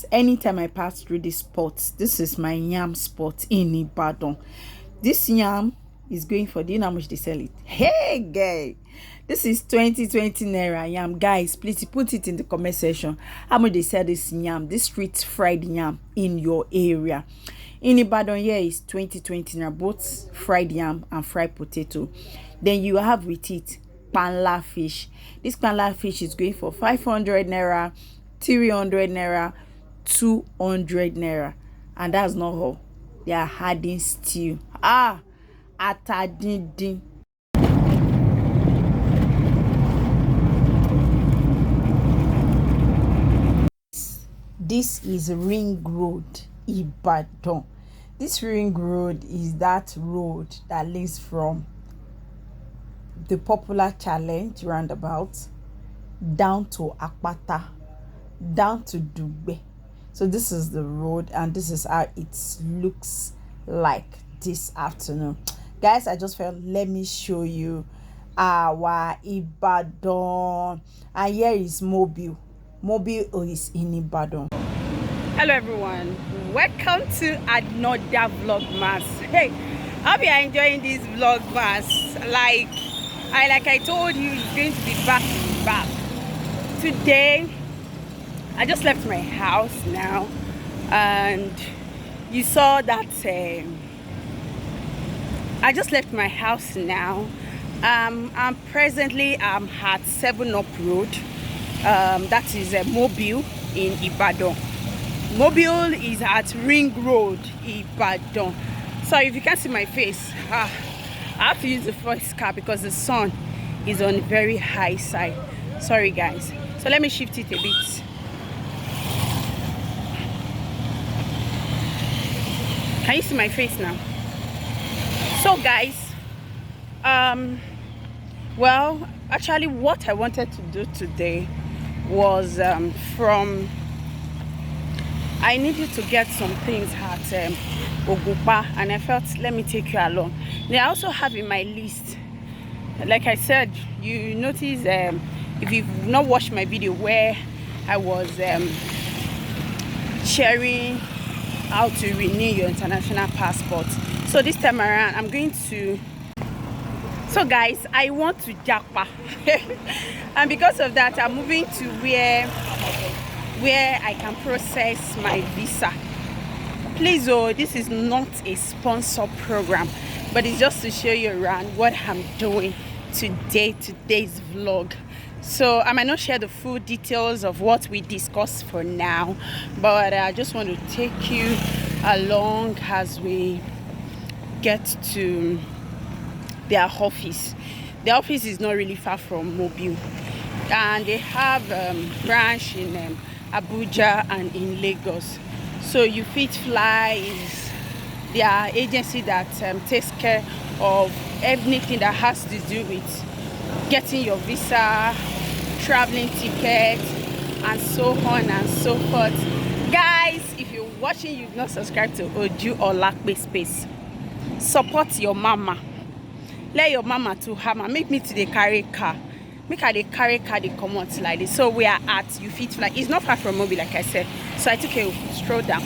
Anytime I pass through this spot, this is my yam spot in Ibadan. This yam is going for, do you know how much they sell it? Hey guy, this is 2020 naira yam. Guys, please put it in the comment section how much they sell this yam, this street fried yam in your area. In Ibadan here is 2020 naira, both fried yam and fried potato. Then you have with it panla fish. This panla fish is going for 500 naira, 300 naira, 200 naira. And that's not all. They are adding stew. Atadindin. This is Ring Road, Ibadan. This Ring Road is that road that leads from the popular challenge roundabout down to Akpata, down to Dugbe. So this is the road, and this is how it looks like this afternoon. Guys, I just felt, let me show you our Ibadan. And here is Mobile. Mobile is in Ibadan. Hello everyone, welcome to another Vlogmas. Hey, I hope you are enjoying this Vlogmas. Like I told you, it's going to be back to back. Today I just left my house now, and you saw that I just left my house now. I'm presently at 7 Up Road. That is Mobile in Ibadan. Mobile is at Ring Road, Ibadan. So if you can't see my face, I have to use the first car because the sun is on the very high side. Sorry guys. So let me shift it a bit. Can you see my face now? So guys, well, actually what I wanted to do today was I needed to get some things at Ogupa, and I felt, let me take you along. They also have in my list, like I said, you notice if you've not watched my video where I was sharing how to renew your international passport. So this time around I'm going to, so guys, I want to japa and because of that I'm moving to where I can process my visa. Please, this is not a sponsor program, but it's just to show you around what I'm doing today's vlog. So I might not share the full details of what we discussed for now, but I just want to take you along as we get to their office. The office is not really far from Mobile, and they have branch in Abuja and in Lagos. So You Fit Fly is their agency that takes care of everything that has to do with getting your visa, traveling ticket, and so on and so forth. Guys, if you're watching, you've not subscribed to Oju or Lakpe Space, support your mama. Let your mama to hammer. Make me to the carry car. Make her the carry car, they come out like this. So we are at You Fit Fly. It's not far from Mobile, like I said. So I took a stroll down.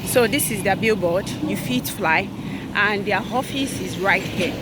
So this is their billboard, You Fit Fly, and their office is right here.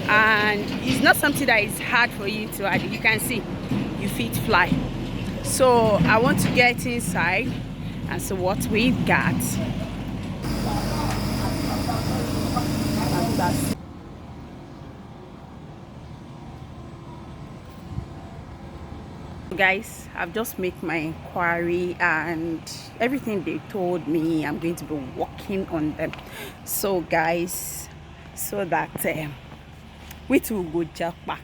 And it's not something that is hard for you to add. You can see You Fit Fly. So I want to get inside and see what we've got. Guys, I've just made my inquiry, and everything they told me, I'm going to be working on them. So guys, so that we too go japa.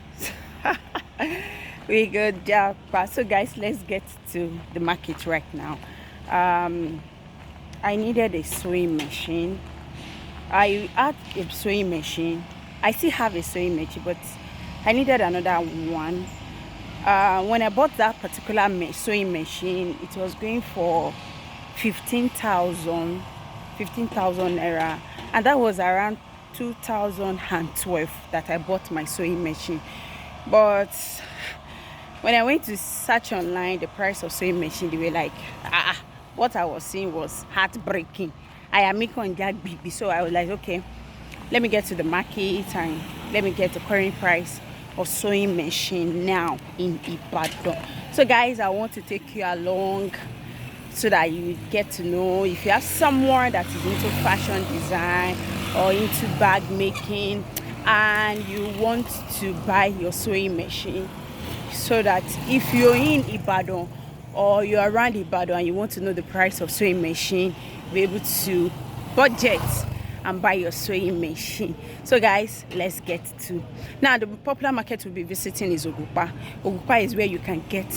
We go japa. So guys, let's get to the market right now. I needed a sewing machine. I had a sewing machine. I still have a sewing machine, but I needed another one. When I bought that particular sewing machine, it was going for 15,000 naira, and that was around 2012 that I bought my sewing machine. But when I went to search online the price of sewing machine, they were like, what I was seeing was heartbreaking. I am making that baby, so I was like, okay, let me get to the market and let me get the current price of sewing machine now in Ibadan. So guys, I want to take you along so that you get to know if you have someone that is into fashion design or into bag making and you want to buy your sewing machine, so that if you're in Ibadan or you're around Ibadan and you want to know the price of sewing machine, be able to budget and buy your sewing machine. So guys, let's get to now. The popular market we'll be visiting is Ogupa. Ogupa is where you can get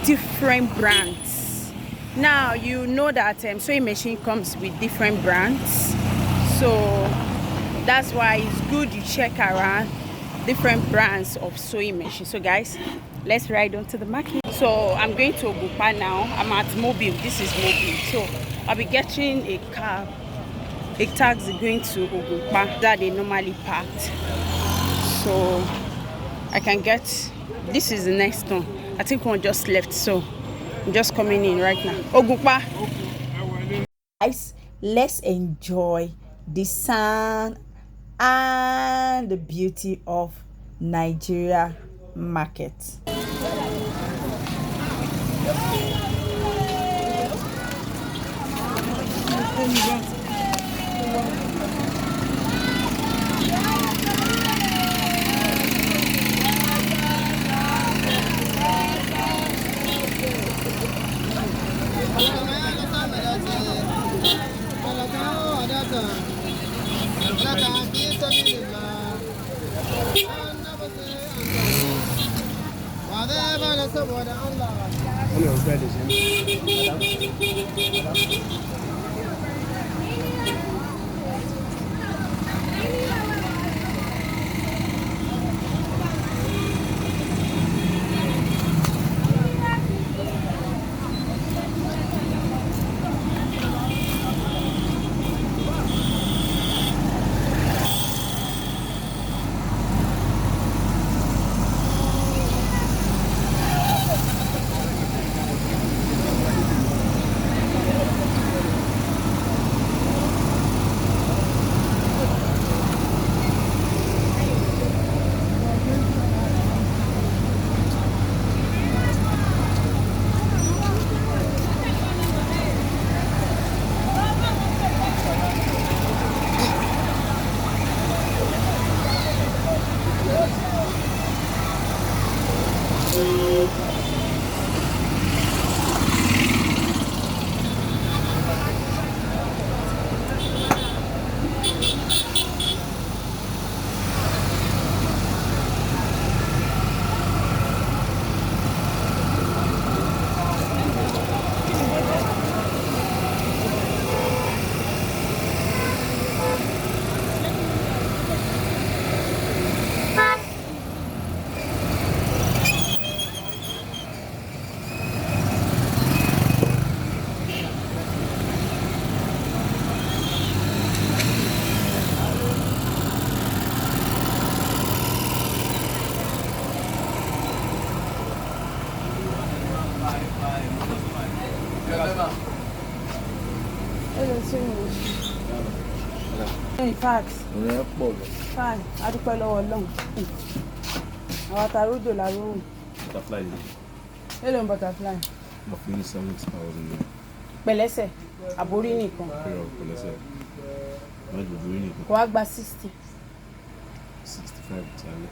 different brands. Now you know that sewing machine comes with different brands, so that's why it's good you check around different brands of sewing machine. So guys, let's ride on to the market. So I'm going to Ogupa now. I'm at Mobile. This is Mobile. So I'll be getting a cab, a taxi going to Ogupa that they normally parked. So I can get, this is the next one. I think one just left, so I'm just coming in right now. Ogupa. Guys, let's enjoy the sun and the beauty of Nigeria market. In fact, fine. I do quite long. Our tarudo la room. Butterfly. Hello, butterfly. I'm feeling 7,000. Belese, abori nìkan. Belese. Not abori nìkan. Kò wá gba 60. 65 tally.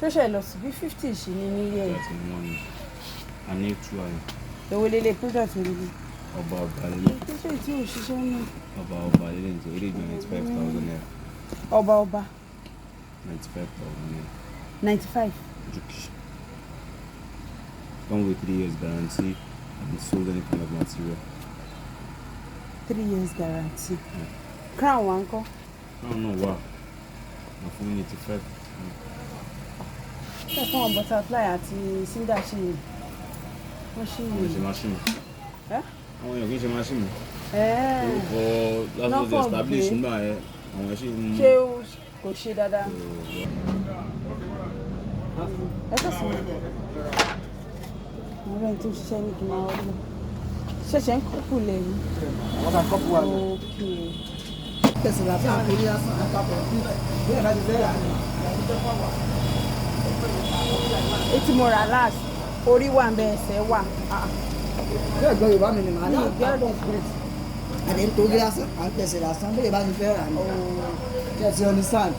Ṣé lọ sí bí 50 ṣì ní yẹ. That's in money. I need to Èwo lele product mi ni. Ọba lele. Ṣé tí o ṣiṣẹ́ ní. Ọba lele nti ere 95,000 naira. Ọba. 95,000 naira. 95. Come with 3 years guarantee and sold any kind of material. 3 years guarantee. Yeah. Crown one call. Crown no wow. I'm feeling 85. Ṣé fún butterfly àti cinder ṣe wọ́n ṣe machine. Eh? Àwọn èèyàn kì í ṣe machine. Eh. That's what they established nígbà yẹn. àwọn ṣe ń ṣé kò ṣe dáadáa. ẹ tó sì mo rẹ̀ tó ṣiṣẹ́ ní kí n máa wọlé ṣẹ̀ṣẹ̀ ń kọ́pù lẹ́yìn. àwọn kan kọ́pù wà lọ. tẹ̀sán láti àkórí lásán àpapọ̀ bí ẹ̀ bá ti fẹ́ rà ní. etí mo rà last orí wà ń bẹ ẹsẹ̀ wà. bí ẹ̀gbọ́n Yorùbá mi ni màá ní àpapọ̀ àdé nítorí lásán à ń tẹ̀sẹ̀ lásán bí ẹ̀ bá ti fẹ́ rà ní. kí ẹ ti understand.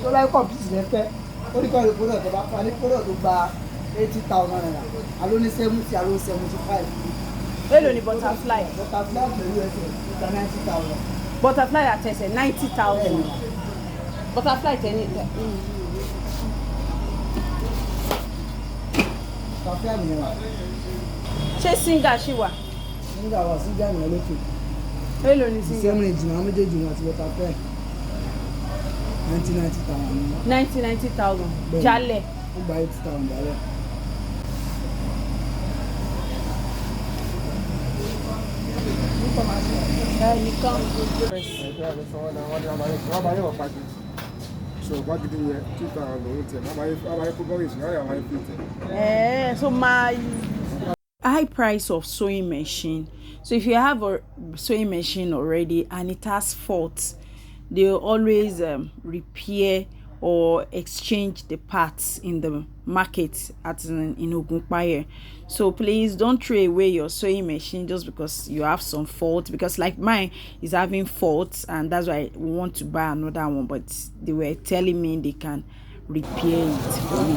tó láì kọ̀mpútì lẹ́fẹ́ ó ní kọ́ni kúrò tó bá fa ní kúrò tó gba 80,000 naira alo ní 70 alo 75. èló ni butterfly. butterfly pẹ̀lú ẹsẹ̀ gba 90,000. butterfly àtẹsẹ̀ 90,000. butterfly tẹ̀ ní. kàfé àmì wa. ṣé singa ṣì wà. singa wa singa mi lókè. èló ni singa. sẹ́mu ìjìnà àwọn méjèèjì wọn àti butterfly 90,000. 90,000 jálẹ̀. ó gba 80,000 jálẹ̀. nìkan. So my high price of sewing machine. So if you have a sewing machine already and it has faults, they always repair or exchange the parts in the market in Ogunpaye. So please don't throw away your sewing machine just because you have some fault, because like mine is having faults and that's why we want to buy another one, but they were telling me they can repair it for me.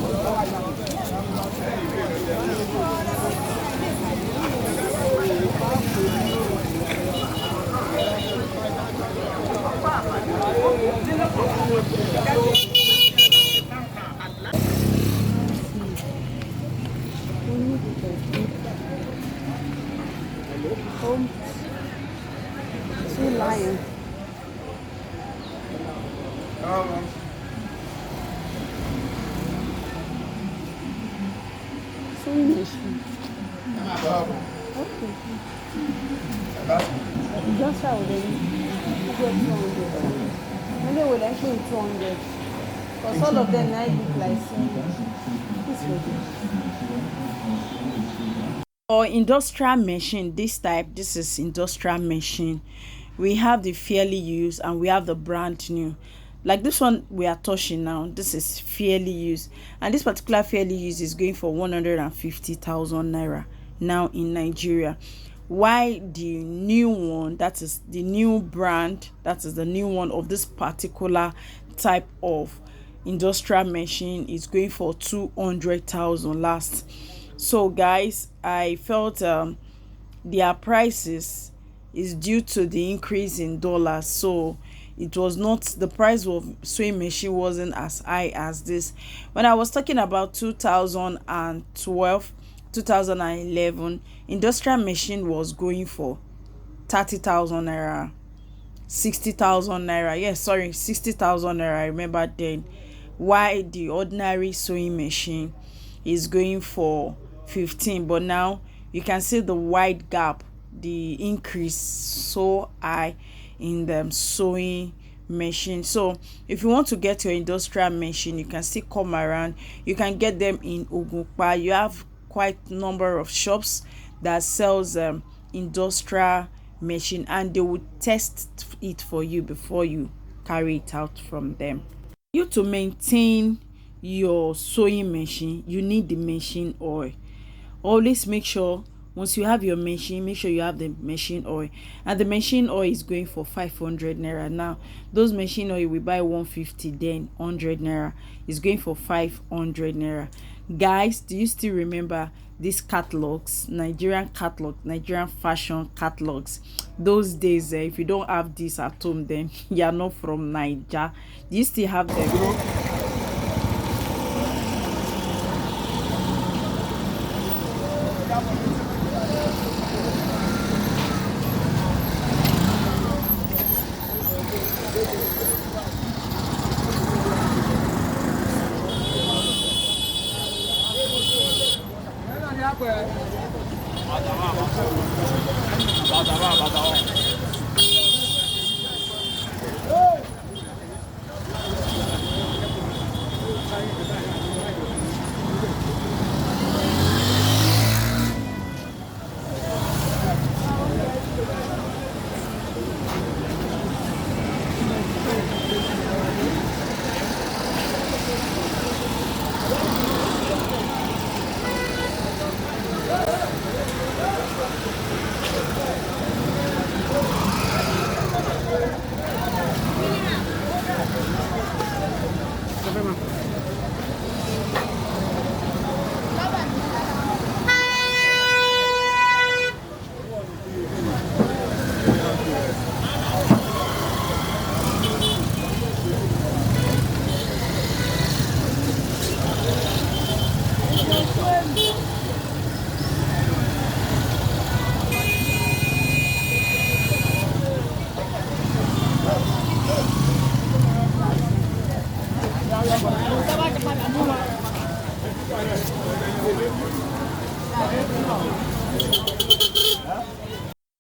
Two lions. Sewing machine. Okay. Just how then you get 200. And they will actually 200. Because all of them now look like this or industrial machine. This type, this is industrial machine. We have the fairly used and we have the brand new. Like this one we are touching now, this is fairly used, and this particular fairly used is going for 150,000 naira now in Nigeria. Why the new one, that is the new brand, that is the new one of this particular type of industrial machine, is going for 200,000 last. So guys, I felt their prices is due to the increase in dollars, so it was not, the price of sewing machine wasn't as high as this. When I was talking about 2012 2011, industrial machine was going for 30,000 naira, 60,000 naira. Yes, sorry, 60,000 naira. I remember then. Why the ordinary sewing machine is going for 15, but now you can see the wide gap, the increase so high in the sewing machine. So if you want to get your industrial machine, you can still come around. You can get them in Ogunpa. You have quite number of shops that sells industrial machine, and they will test it for you before you carry it out from them. You to maintain your sewing machine, you need the machine oil. Always make sure once you have your machine, make sure you have the machine oil, and the machine oil is going for 500 naira now. Those machine oil we buy 150, then 100 naira is going for 500 naira. Guys, do you still remember these catalogs, Nigerian catalog, Nigerian fashion catalogs? Those days, if you don't have this at home, then you are not from Niger. Do you still have them?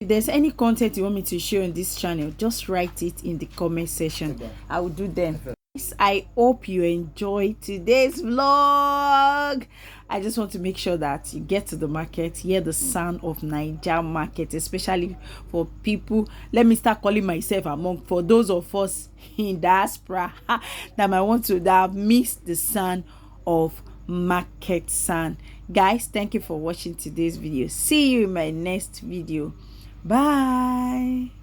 If there's any content you want me to share on this channel, just write it in the comment section. I will do them. I hope you enjoyed today's vlog. I just want to make sure that you get to the market, hear the sound of Naija market, especially for people, let me start calling myself among, for those of us in diaspora that might want to, that have missed the sound of market sound. Guys, thank you for watching today's video. See you in my next video. Bye.